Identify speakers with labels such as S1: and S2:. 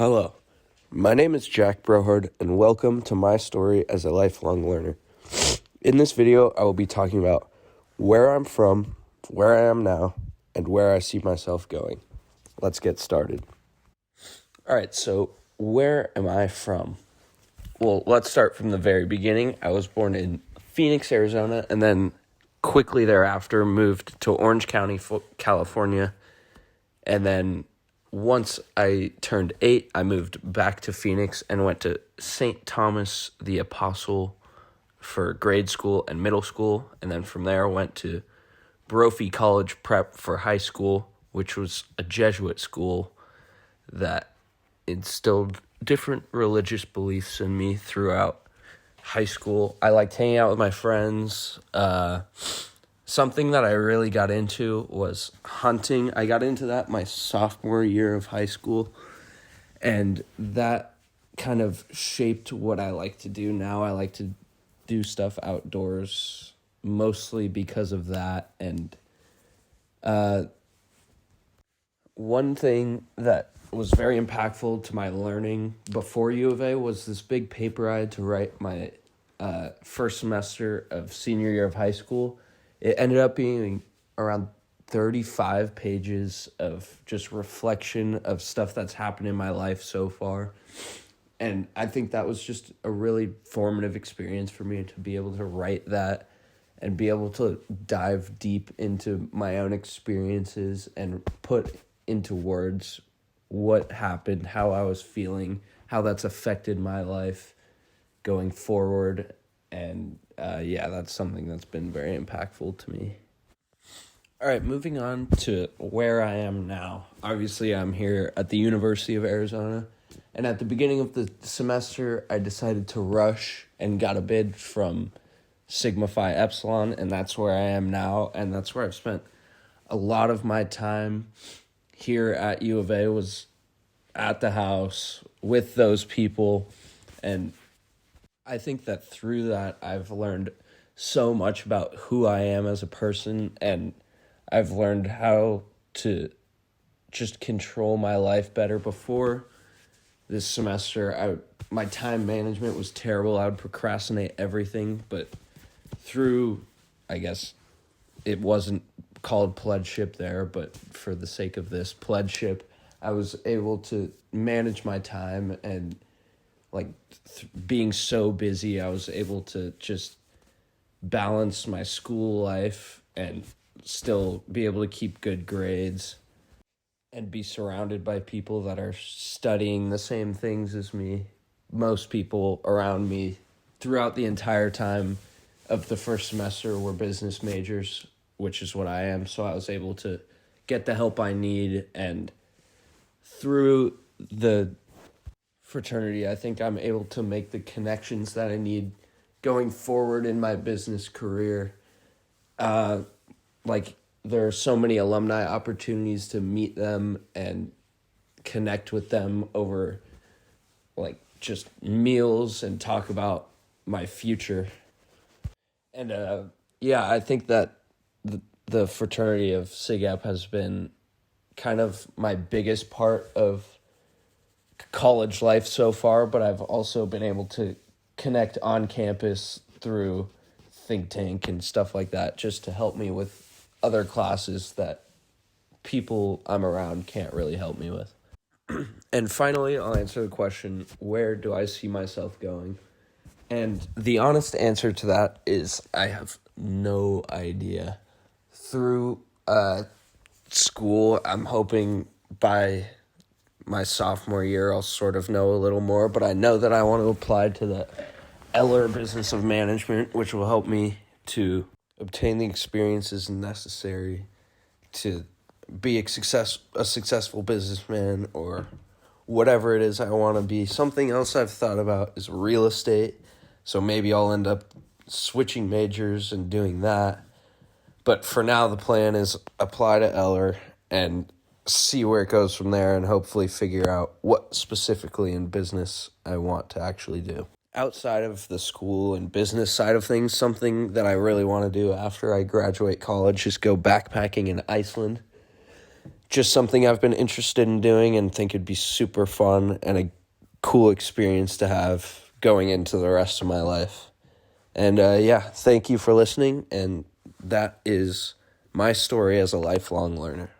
S1: Hello, my name is Jack Brohard, and welcome to my story as a lifelong learner. In this video, I will be talking about where I'm from, where I am now, and where I see myself going. Let's get started. All right, so where am I from? Well, let's start from the very beginning. I was born in Phoenix, Arizona, and then quickly thereafter moved to Orange County, California, and then once I turned 8, I moved back to Phoenix and went to St. Thomas the Apostle for grade school and middle school. And then from there, I went to Brophy College Prep for high school, which was a Jesuit school that instilled different religious beliefs in me throughout high school. I liked hanging out with my friends. Something that I really got into was hunting. I got into that my sophomore year of high school, and that kind of shaped what I like to do now. I like to do stuff outdoors, mostly because of that. And one thing that was very impactful to my learning before U of A was this big paper I had to write my first semester of senior year of high school. It ended up being around 35 pages of just reflection of stuff that's happened in my life so far. And I think that was just a really formative experience for me to be able to write that and be able to dive deep into my own experiences and put into words what happened, how I was feeling, how that's affected my life going forward. And that's something that's been very impactful to me. All right, moving on to where I am now. Obviously, I'm here at the University of Arizona. And at the beginning of the semester, I decided to rush and got a bid from Sigma Phi Epsilon. And that's where I am now. And that's where I've spent a lot of my time here at U of A was at the house with those people. And I think that through that, I've learned so much about who I am as a person, and I've learned how to just control my life better. Before this semester, my time management was terrible. I would procrastinate everything, but through, I guess, it wasn't called pledgeship there, but for the sake of this pledgeship, I was able to manage my time, and being so busy, I was able to just balance my school life and still be able to keep good grades and be surrounded by people that are studying the same things as me. Most people around me throughout the entire time of the first semester were business majors, which is what I am. So I was able to get the help I need, and through the fraternity, I think I'm able to make the connections that I need going forward in my business career. There are so many alumni opportunities to meet them and connect with them over just meals and talk about my future. And I think that the fraternity of SIGEP has been kind of my biggest part of college life so far, but I've also been able to connect on campus through think tank and stuff like that, just to help me with other classes that people I'm around can't really help me with. And finally, I'll answer the question, where do I see myself going? And the honest answer to that is I have no idea. Through school, I'm hoping by my sophomore year, I'll sort of know a little more, but I know that I want to apply to the Eller Business of Management, which will help me to obtain the experiences necessary to be a successful businessman, or whatever it is I want to be. Something else I've thought about is real estate, so maybe I'll end up switching majors and doing that. But for now, the plan is apply to Eller and see where it goes from there, and hopefully figure out what specifically in business I want to actually do. Outside of the school and business side of things, something that I really want to do after I graduate college is go backpacking in Iceland. just something I've been interested in doing and think it'd be super fun and a cool experience to have going into the rest of my life. And thank you for listening, and that is my story as a lifelong learner.